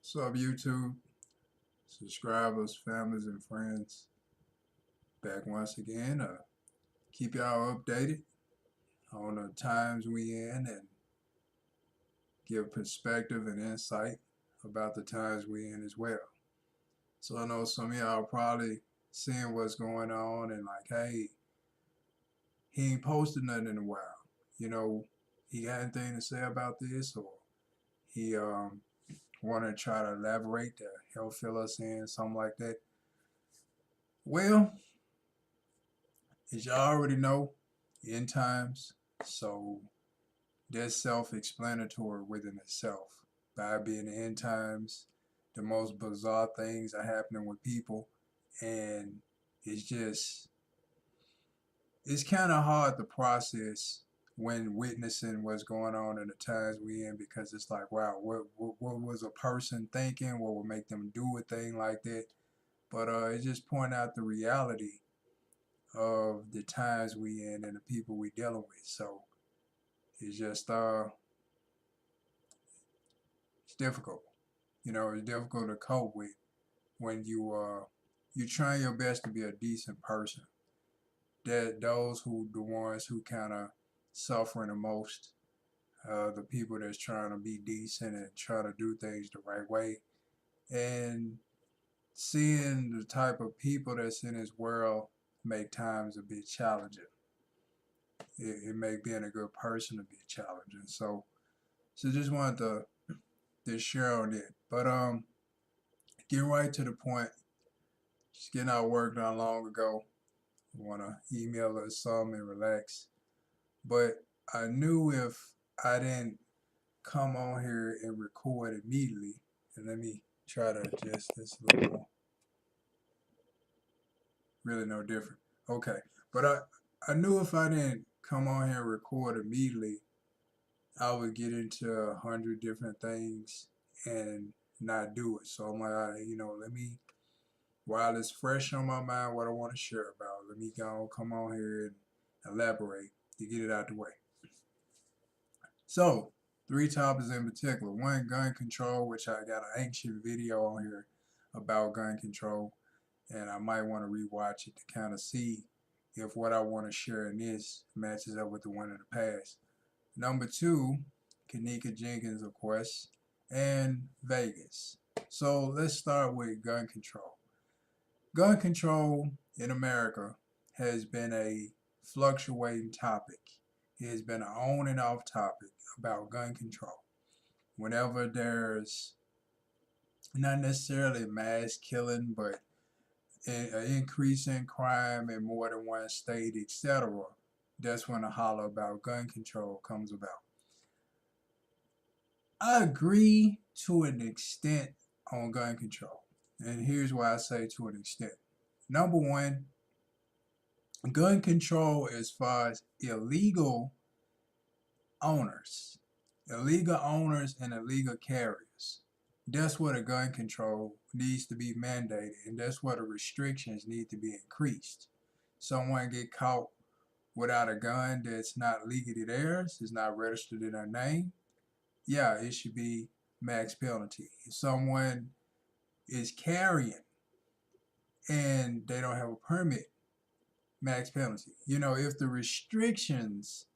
What's up, YouTube? Subscribers, families, and friends. Back once again. Keep y'all updated on the times we in and give perspective and insight about the times we in as well. So I know some of y'all probably seeing what's going on and like, hey, he ain't posted nothing in a while. You know, he got anything to say about this, or he want to try to elaborate to help fill us in, something like that. Well, as y'all already know, end times, so that's self-explanatory within itself. By being end times, the most bizarre things are happening with people, and it's just it's kind of hard to process when witnessing what's going on in the times we in because it's like, wow, what was a person thinking? What would make them do a thing like that? But it just point out the reality of the times we in and the people we dealing with. So it's just it's difficult. You know, it's difficult to cope with when you trying your best to be a decent person. That those who the ones who kind of suffering the most, the people that's trying to be decent and try to do things the right way, and seeing the type of people that's in this world make times a bit challenging. It make being a good person a bit challenging. So just wanted to share on it. But getting right to the point, just getting our work done long ago. Want to email us some and relax. But I knew if I didn't come on here and record immediately, and let me try to adjust this a little more. Really no different. Okay. But I knew if I didn't come on here and record immediately, I would get into 100 different things and not do it. So I'm like, all right, let me, while it's fresh on my mind what I want to share about, let me go come on here and elaborate to get it out the way. So, three topics in particular. One, gun control, which I got an ancient video on here about gun control, and I might want to rewatch it to kind of see if what I want to share in this matches up with the one in the past. Number two, Kenneka Jenkins, of course, and Vegas. So let's start with gun control. Gun control in America has been a fluctuating topic. It has been an on and off topic about gun control. Whenever there's not necessarily mass killing, but an increase in crime in more than one state, etc., that's when the holler about gun control comes about. I agree to an extent on gun control. And here's why I say to an extent. Number one, gun control as far as owners, illegal owners and illegal carriers. That's where the gun control needs to be mandated, and that's where the restrictions need to be increased. Someone get caught without a gun that's not legally theirs, is not registered in their name, yeah, it should be max penalty. If someone is carrying and they don't have a permit, max penalty. If the restrictions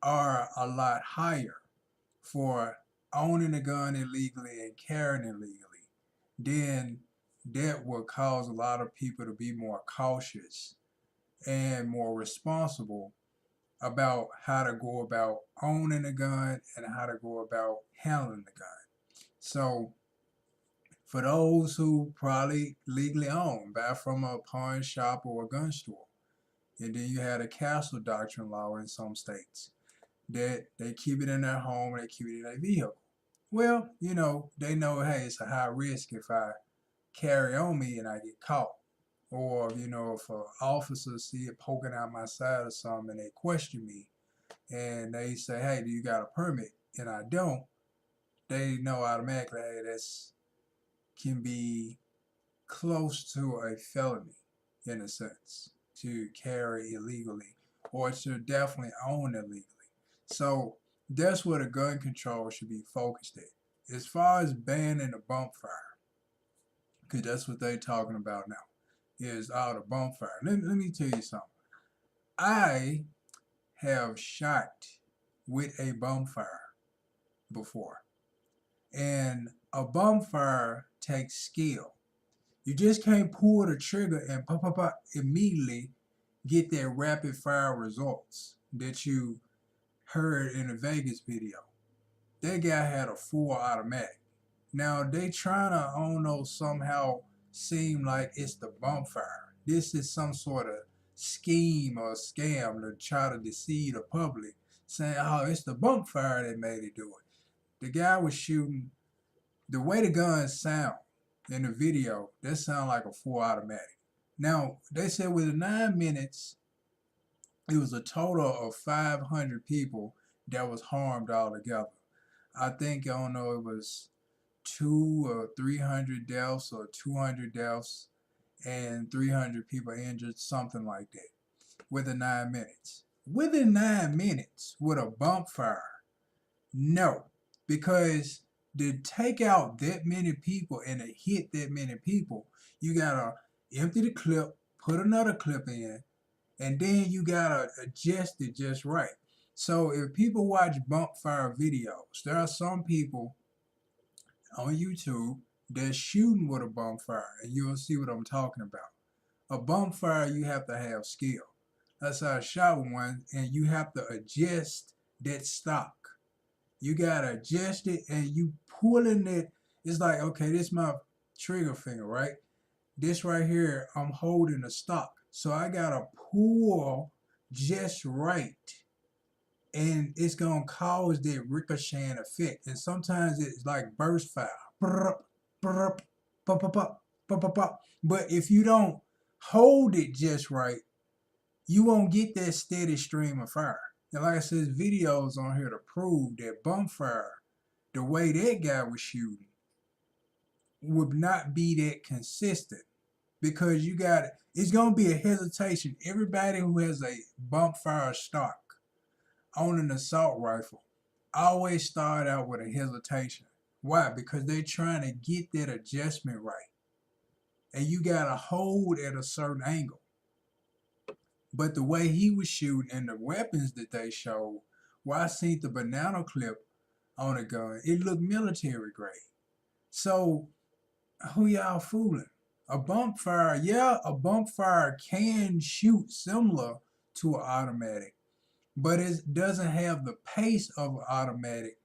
are a lot higher for owning a gun illegally and carrying illegally, then that will cause a lot of people to be more cautious and more responsible about how to go about owning a gun and how to go about handling the gun. So for those who probably legally own, buy from a pawn shop or a gun store, and then you had a castle doctrine law in some states that they keep it in their home and they keep it in their vehicle. Well, they know, hey, it's a high risk if I carry on me and I get caught. Or, if an officer see it poking out my side or something and they question me and they say, hey, do you got a permit? And I don't, they know automatically, hey, that's can be close to a felony in a sense to carry illegally or to definitely own illegally. So that's where the gun control should be focused at. as far as banning the bump fire, because that's what they're talking about now, is all the bump fire. Let me tell you something. I have shot with a bump fire before, and a bump fire takes skill. You just can't pull the trigger and pop, pop, pop, immediately get that rapid fire results that you heard in the Vegas video. That guy had a full automatic. Now they trying to, I don't know, somehow seem like it's the bump fire. This is some sort of scheme or scam to try to deceive the public, saying, "Oh, it's the bump fire that made it do it." The guy was shooting. The way the guns sound in the video, that sound like a full automatic. Now they said within 9 minutes, it was a total of 500 people that was harmed altogether. I think, I don't know, it was 2 or 300 deaths or 200 deaths and 300 people injured, something like that, within 9 minutes. Within 9 minutes with a bump fire, no, because to take out that many people and to hit that many people, you gotta empty the clip, put another clip in, and then you gotta adjust it just right. So if people watch bump fire videos, there are some people on YouTube that's shooting with a bump fire, and you'll see what I'm talking about. A bump fire, you have to have skill. That's how I shot with one, and you have to adjust that stock. You gotta adjust it, and you pulling it. It's like, okay, this is my trigger finger, right? This right here, I'm holding the stock. So I gotta pull just right, and it's gonna cause that ricocheting effect. And sometimes it's like burst fire. But if you don't hold it just right, you won't get that steady stream of fire. And like I said, there's videos on here to prove that bump fire, the way that guy was shooting, would not be that consistent, because you got it's gonna be a hesitation. Everybody who has a bump fire stock on an assault rifle always start out with a hesitation. Why? Because they're trying to get that adjustment right, and you gotta hold at a certain angle. But the way he was shooting and the weapons that they showed, well, I seen the banana clip on a gun. It looked military grade. So who y'all fooling? A bump fire, yeah, a bump fire can shoot similar to an automatic, but it doesn't have the pace of an automatic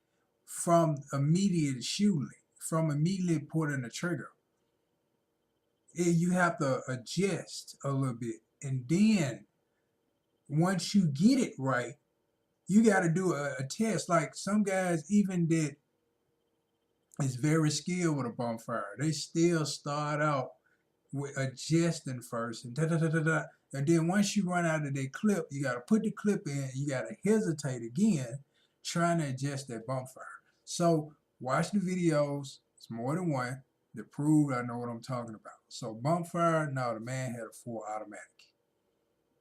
from immediate shooting, from immediately pulling the trigger. You have to adjust a little bit. And then once you get it right, you got to do a test. Like some guys, even that is very skilled with a bump fire, they still start out with adjusting first and da da da da da. And then once you run out of that clip, you got to put the clip in. You got to hesitate again, trying to adjust that bump fire. So watch the videos. It's more than one that prove I know what I'm talking about. So bump fire, no, the man had a full automatic.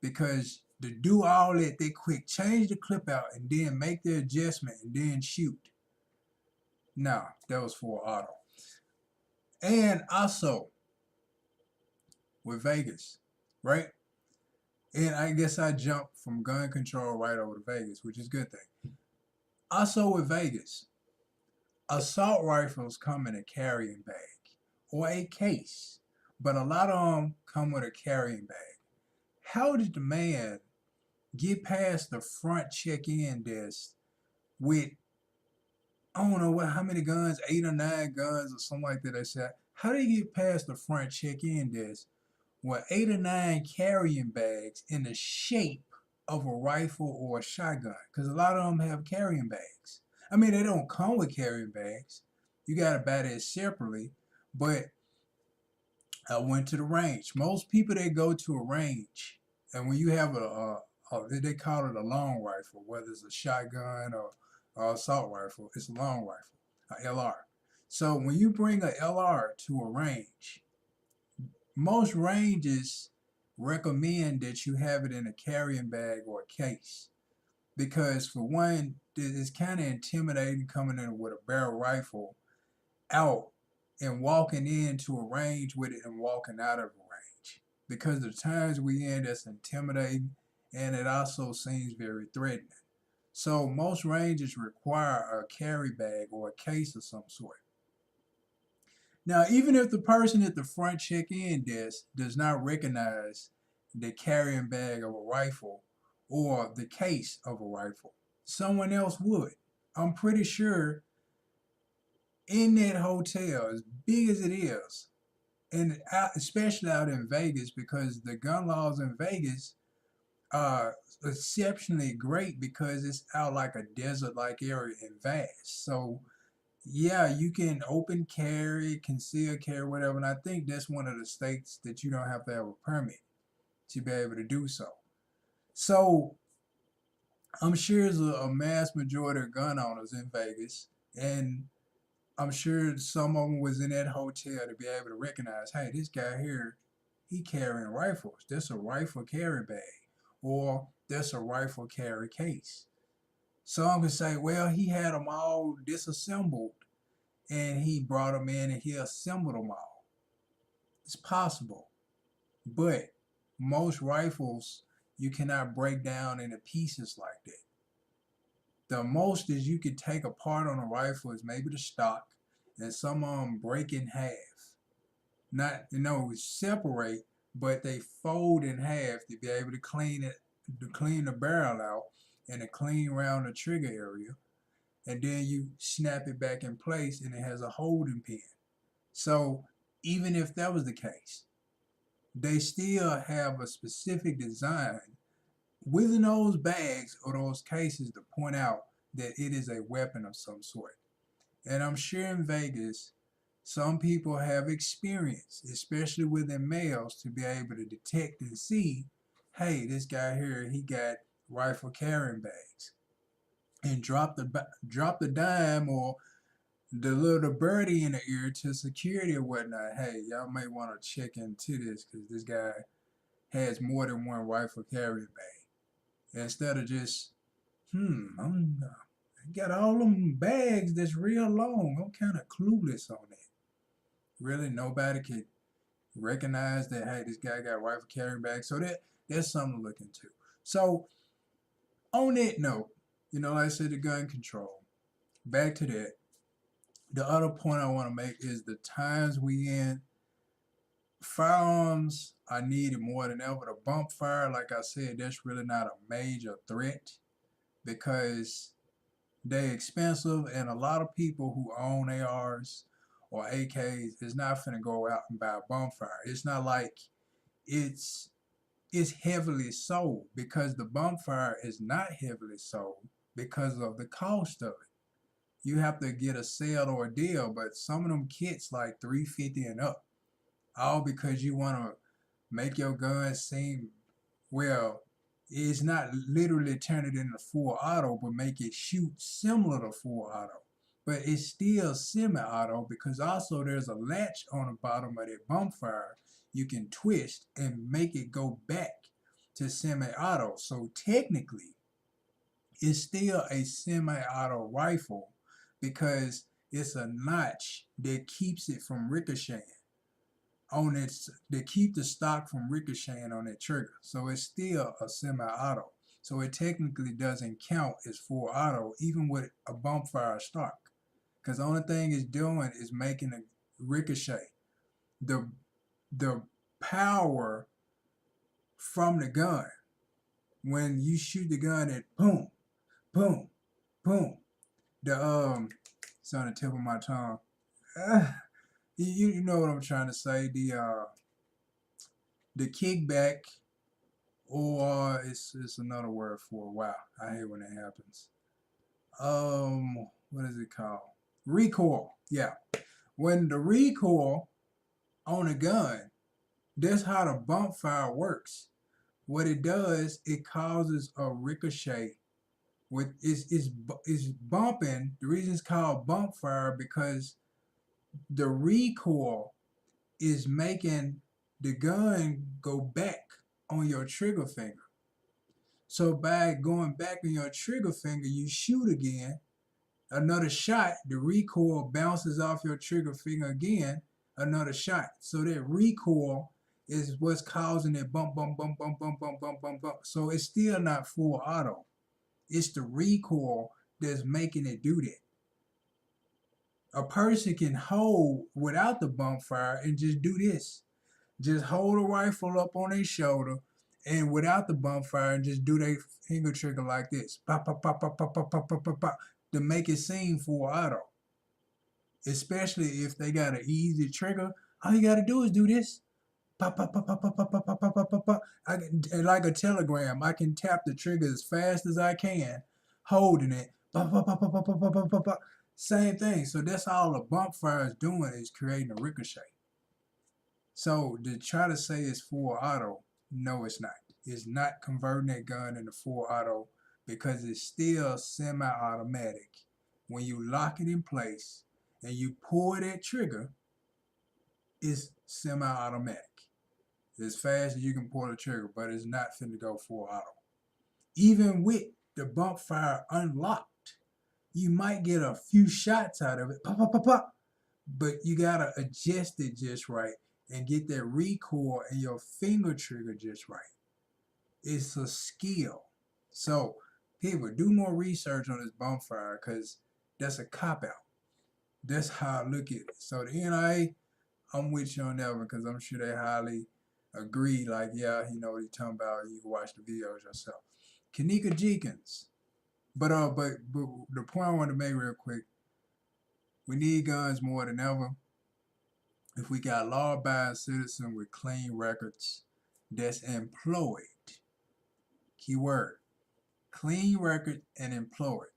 Because to do all that quick, change the clip out and then make the adjustment and then shoot. No, that was full auto. And also with Vegas, right? And I guess I jumped from gun control right over to Vegas, which is a good thing. Also with Vegas, assault rifles come in a carrying bag or a case, but a lot of them come with a carrying bag. How did the man get past the front check-in desk with, I don't know how many guns, 8 or 9 guns or something like that they said. How did he get past the front check-in desk with 8 or 9 carrying bags in the shape of a rifle or a shotgun? Because a lot of them have carrying bags. I mean, they don't come with carrying bags. You got to buy that separately. But I went to the range. Most people that go to a range, and when you have they call it a long rifle, whether it's a shotgun or assault rifle, it's a long rifle, a LR. So when you bring a LR to a range, most ranges recommend that you have it in a carrying bag or a case, because for one, it's kind of intimidating coming in with a barrel rifle out and walking into a range with it and walking out of a range. Because the times we in, that's intimidating, and it also seems very threatening. So most ranges require a carry bag or a case of some sort. Now, even if the person at the front check-in desk does not recognize the carrying bag of a rifle or the case of a rifle, someone else would. I'm pretty sure in that hotel, as big as it is, and especially out in Vegas, because the gun laws in Vegas are exceptionally great because it's out like a desert-like area and vast. So yeah, you can open carry, conceal carry, whatever. And I think that's one of the states that you don't have to have a permit to be able to do so. So I'm sure there's a mass majority of gun owners in Vegas, and I'm sure some of them was in that hotel to be able to recognize, hey, this guy here, he carrying rifles. That's a rifle carry bag, or that's a rifle carry case. Some could say, well, he had them all disassembled and he brought them in and he assembled them all. It's possible, but most rifles you cannot break down into pieces like that. The most is you could take apart on a rifle is maybe the stock, and some of them break in half. Not separate, but they fold in half to be able to clean it, to clean the barrel out, and to clean around the trigger area, and then you snap it back in place, and it has a holding pin. So even if that was the case, they still have a specific design within those bags or those cases to point out that it is a weapon of some sort. And I'm sure in Vegas, some people have experience, especially within males, to be able to detect and see, hey, this guy here, he got rifle carrying bags, and drop the dime or the little birdie in the ear to security or whatnot. Hey, y'all may want to check into this because this guy has more than one rifle carrying bag. Instead of just, I got all them bags that's real long. I'm kind of clueless on that. Really, nobody could recognize that, hey, this guy got rifle carrying bags. So that's something to look into. So on that note, like I said, the gun control. Back to that. The other point I want to make is the times we in, firearms are needed more than ever. The bump fire, like I said, that's really not a major threat because they're expensive, and a lot of people who own ARs or AKs is not finna go out and buy a bump fire. It's not like it's heavily sold, because the bump fire is not heavily sold because of the cost of it. You have to get a sale or a deal, but some of them kits like $350 and up, all because you want to make your gun seem, well, it's not literally turn it into full auto, but make it shoot similar to full auto. But it's still semi-auto because also there's a latch on the bottom of that bump fire you can twist and make it go back to semi-auto. So technically, it's still a semi-auto rifle because it's a notch that keeps it from ricocheting on its, to keep the stock from ricocheting on that trigger. So it's still a semi-auto. So it technically doesn't count as full auto, even with a bump fire stock. Because the only thing it's doing is making a ricochet. The power from the gun, when you shoot the gun at boom, boom, boom, it's on the tip of my tongue. You know what I'm trying to say. The kickback, or it's another word for a wow. I hate when it happens. What is it called? Recoil. Yeah. When the recoil on a gun, that's how the bump fire works. What it does, it causes a ricochet. With it's bumping. The reason it's called bump fire because the recoil is making the gun go back on your trigger finger. So by going back on your trigger finger, you shoot again, Another shot, the recoil bounces off your trigger finger again, another shot. So that recoil is what's causing it bump, bump, bump, bump, bump, bump, bump, bump, bump. So it's still not full auto. It's the recoil that's making it do that. A person can hold without the bump fire and just do this. Just hold a rifle up on their shoulder and without the bump fire and just do their finger trigger like this. Pop, pop, pop, pop, pop, pop, pop, pop, pop, pop, to make it seem full auto. Especially if they got an easy trigger. All you gotta do is do this. Pop, pop, pop, pop, pop, pop, pop, pop, pop, pop, pop, pop. Like a telegram, I can tap the trigger as fast as I can, holding it. Pop, pop, pop, pop, pop, pop, pop, pop, pop. Same thing. So that's all the bump fire is doing, is creating a ricochet. So to try to say it's full auto, no, it's not. It's not converting that gun into full auto because it's still semi-automatic. When you lock it in place and you pull that trigger, it's semi-automatic. As fast as you can pull the trigger, but it's not finna go full auto. Even with the bump fire unlocked, you might get a few shots out of it, pop, pop, pop, pop, but you gotta adjust it just right and get that recoil and your finger trigger just right. It's a skill. So people, do more research on this bump fire, because that's a cop out. That's how I look at it. So the NIA, I'm with you on that one, because I'm sure they highly agree. Like, yeah, you know what he's talking about. You can watch the videos yourself. Kenneka Jenkins. But the point I want to make real quick, we need guns more than ever. If we got law-abiding citizens with clean records that's employed, keyword, clean record and employed.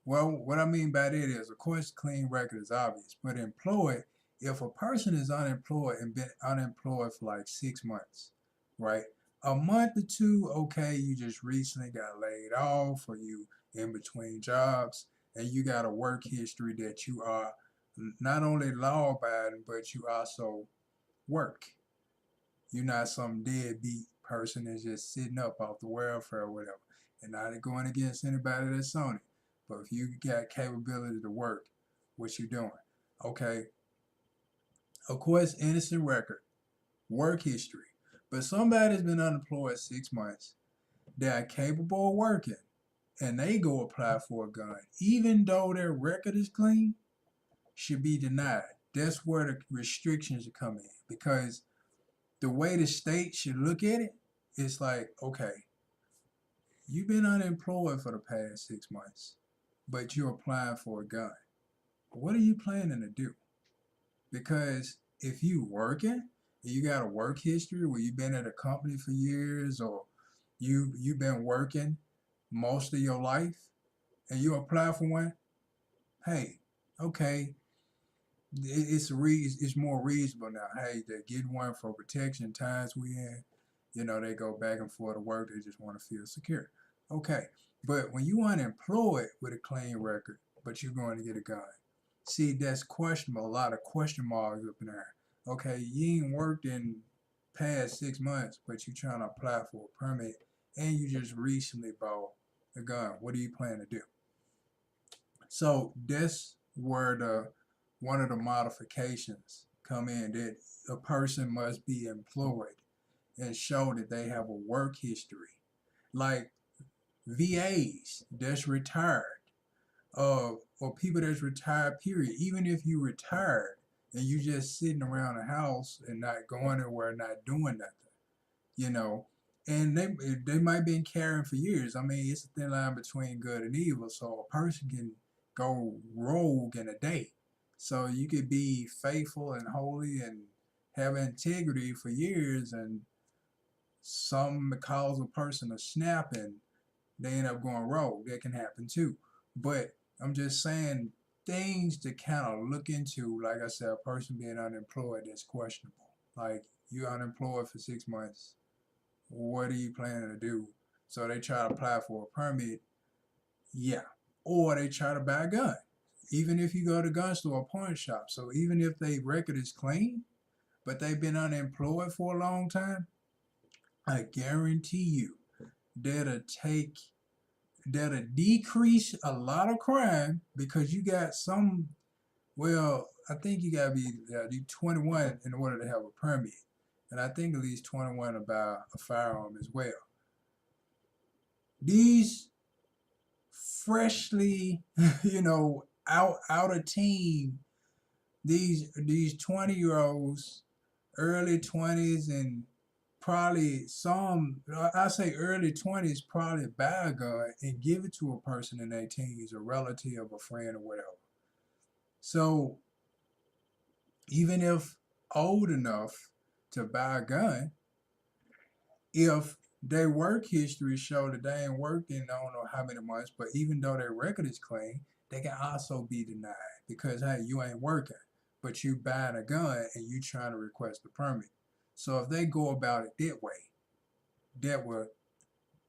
Well, what I mean by that is, of course, clean record is obvious, but employed, if a person is unemployed and been unemployed for like 6 months, right? A month or two, okay, you just recently got laid off, or you in between jobs, and you got a work history that you are not only law abiding, but you also work. You're not some deadbeat person that's just sitting up off the welfare or whatever. And not going against anybody that's on it. But if you got capability to work, what you doing? Okay. Of course, innocent record, work history. But somebody's been unemployed 6 months. They are capable of working, and they go apply for a gun, even though their record is clean, should be denied. That's where the restrictions come in, because the way the state should look at it, it's like, okay, you've been unemployed for the past 6 months, but you're applying for a gun. What are you planning to do? Because if you working, and you got a work history where you've been at a company for years, or you've been working most of your life, and you apply for one, hey, okay, it's more reasonable now. Hey, they get one for protection. Times we in, they go back and forth to work. They just want to feel secure. Okay, but when you unemployed with a clean record, but you're going to get a gun, see, that's questionable. A lot of question marks up in there. Okay, you ain't worked in past 6 months, but you trying to apply for a permit, and you just recently bought a gun. What do you plan to do? So that's where one of the modifications come in, that a person must be employed and show that they have a work history. Like VAs that's retired, or people that's retired, period. Even if you retired and you just sitting around the house and not going anywhere, not doing nothing, you know, and they might been carrying for years. I mean, it's a thin line between good and evil, so a person can go rogue in a day. So you could be faithful and holy and have integrity for years, and some cause a person to snap and they end up going rogue. That can happen too. But I'm just saying, things to kind of look into. Like I said, a person being unemployed, that's questionable. Like, you unemployed for 6 months, what are you planning to do? So they try to apply for a permit, yeah. Or they try to buy a gun. Even if you go to gun store or pawn shop. So even if their record is clean, but they've been unemployed for a long time, I guarantee you that'll take that'll decrease a lot of crime because you got some. Well, I think you gotta be 21 in order to have a permit, and I think at least 21 to buy a firearm as well. These freshly, out of teen, these 20-year-olds, early 20s, and probably some, I say early 20s, probably buy a gun and give it to a person in their teens, a relative, a friend, or whatever. So even if old enough to buy a gun, if their work history show that they ain't working, I don't know how many months, but even though their record is clean, they can also be denied because hey, you ain't working, but you buying a gun and you trying to request a permit. So if they go about it that way, that will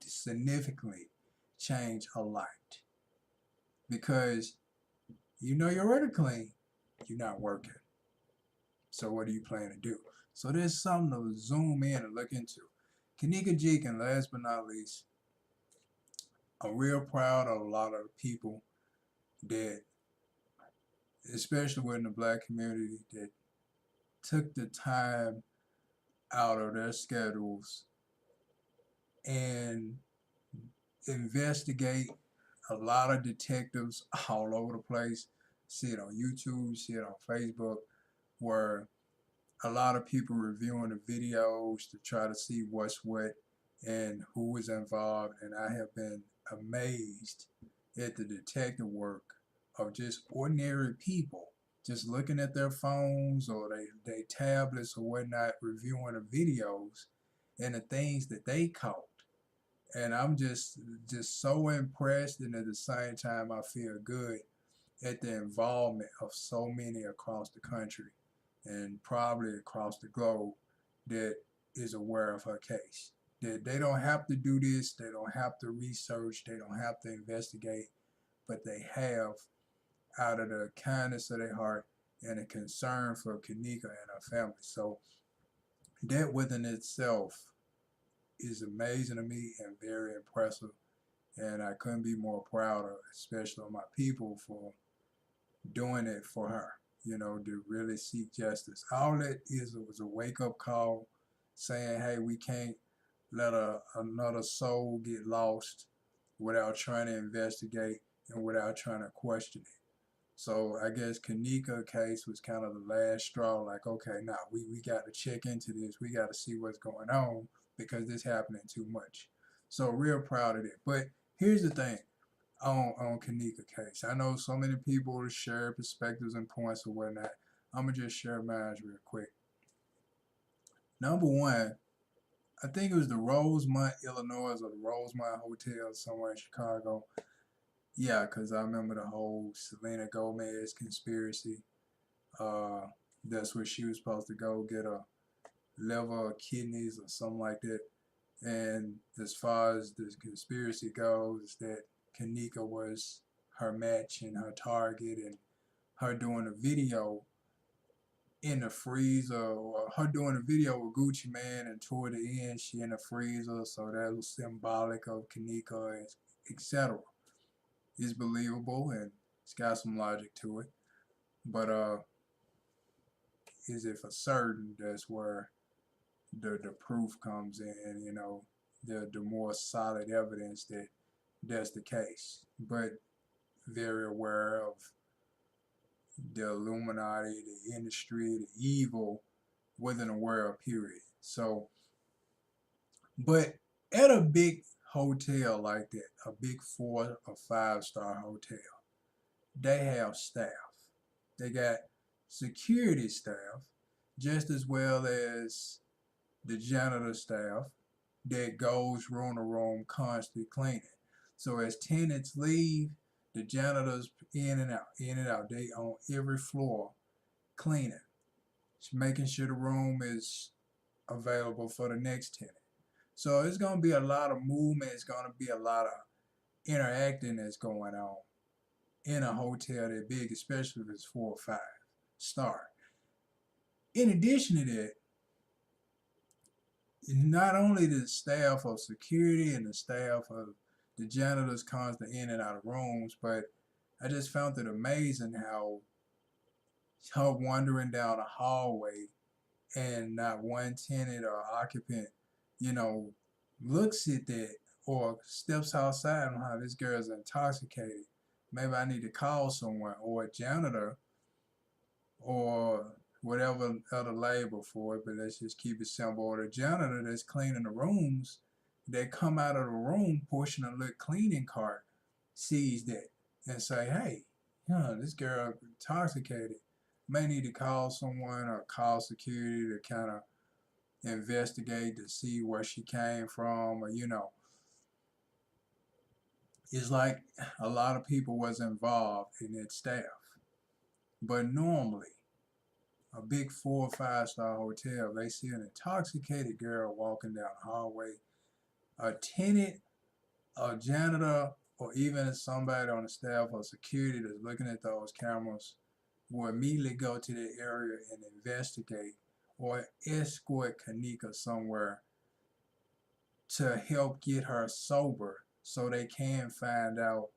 significantly change a lot because your record clean, you're not working. So what do you plan to do? So there's something to zoom in and look into. Kenneka Jeek, and last but not least, I'm real proud of a lot of the people that, especially within the black community, that took the time out of their schedules and investigate. A lot of detectives all over the place. See it on YouTube, see it on Facebook, where a lot of people reviewing the videos to try to see what's what and who is involved. And I have been amazed at the detective work of just ordinary people just looking at their phones or they tablets or whatnot, reviewing the videos and the things that they caught. And I'm just so impressed, and at the same time I feel good at the involvement of so many across the country and probably across the globe that is aware of her case. That they don't have to do this, they don't have to research, they don't have to investigate, but they have, out of the kindness of their heart and a concern for Kenneka and her family. So that within itself is amazing to me and very impressive. And I couldn't be more prouder, especially of my people, for doing it for her, to really seek justice. All that is was a wake up call saying, hey, we can't let another soul get lost without trying to investigate and without trying to question it. So I guess Kenneka case was kind of the last straw, like, okay, now we got to check into this. We got to see what's going on because this happening too much. So real proud of it. But here's the thing on Kenneka case. I know so many people share perspectives and points or whatnot. I'm going to just share mine real quick. Number one, I think it was the Rosemont, Illinois, or the Rosemont Hotel somewhere in Chicago. Yeah, because I remember the whole Selena Gomez conspiracy. Uh, that's where she was supposed to go get a liver or kidneys or something like that. And as far as the conspiracy goes, that Kenneka was her match and her target, and her doing a video in the freezer, or her doing a video with Gucci Mane, and toward the end she in the freezer, so that was symbolic of Kenneka, etc. It's believable and it's got some logic to it. But is it for certain? That's where the proof comes in, the more solid evidence that that's the case. But very aware of the Illuminati, the industry, the evil within a world, period. So, but at a big hotel like that, a big 4 or 5-star hotel, they have staff. They got security staff just as well as the janitor staff that goes room to room constantly cleaning. So as tenants leave, the janitors in and out, in and out. They on every floor cleaning, just making sure the room is available for the next tenant. So it's going to be a lot of movement. It's going to be a lot of interacting that's going on in a hotel that big, especially if it's 4 or 5-star. In addition to that, not only the staff of security and the staff of the janitors constantly in and out of rooms, but I just found it amazing how her wandering down a hallway and not one tenant or occupant, you know, looks at that or steps outside on how this girl's intoxicated. Maybe I need to call someone or a janitor or whatever other label for it, but let's just keep it simple. Or the janitor that's cleaning the rooms, they come out of the room pushing a little cleaning cart, sees that and say, hey, this girl intoxicated. May need to call someone or call security to kind of investigate to see where she came from, or it's like a lot of people was involved in that staff. But normally, a big 4 or 5 star hotel, they see an intoxicated girl walking down the hallway, a tenant, a janitor, or even somebody on the staff or security that's looking at those cameras will immediately go to the area and investigate or escort Kenneka somewhere to help get her sober so they can find out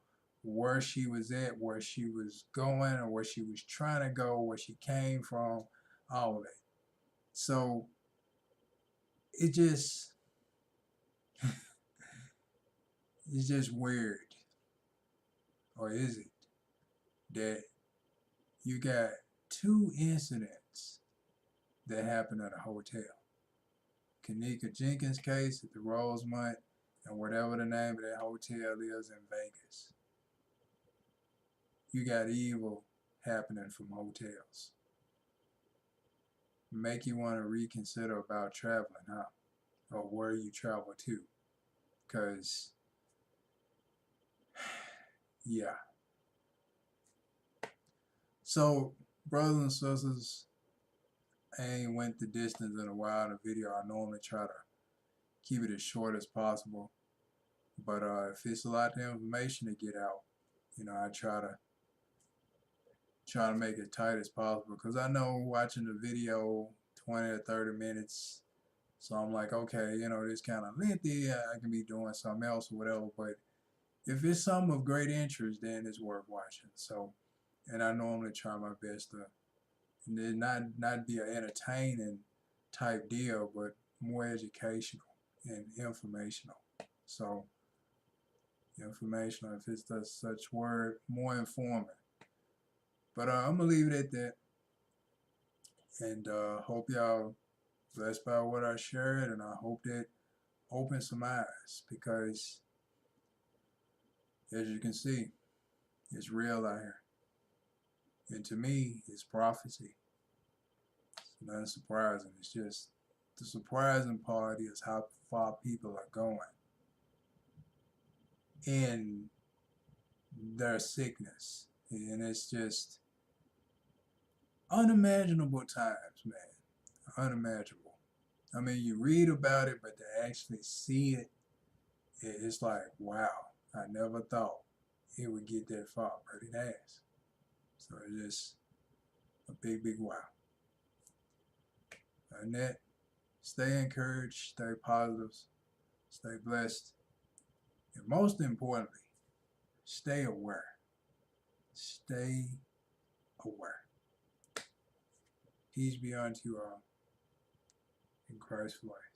where she was at, where she was going, or where she was trying to go, where she came from, all of that. So it just it's just weird, or is it, that you got 2 incidents that happened at a hotel. Kenneka Jenkins case at the Rosemont and whatever the name of that hotel is in Vegas. You got evil happening from hotels. Make you want to reconsider about traveling, huh? Or where you travel to. Because, yeah. So, brothers and sisters, I ain't went the distance in a while in a video. I normally try to keep it as short as possible. But if it's a lot of information to get out, I try to make it tight as possible, because I know watching the video 20 or 30 minutes, so I'm like, okay, this kind of lengthy, I can be doing something else or whatever, but if it's something of great interest, then it's worth watching. So, and I normally try my best to not be an entertaining type deal, but more educational and informational. So, informational, if it's the such word, more informative. But I'm gonna leave it at that, and hope y'all blessed by what I shared, and I hope that opens some eyes, because as you can see, it's real out here, and to me, it's prophecy. It's nothing surprising. It's just the surprising part is how far people are going in their sickness, and it's just unimaginable times, man. Unimaginable. I mean, you read about it, but to actually see it, it's like, wow, I never thought it would get that far, but it has. So it's just a big, big wow. And that, stay encouraged, stay positive, stay blessed, and most importantly, stay aware. Stay aware. Peace be unto you all in Christ's life.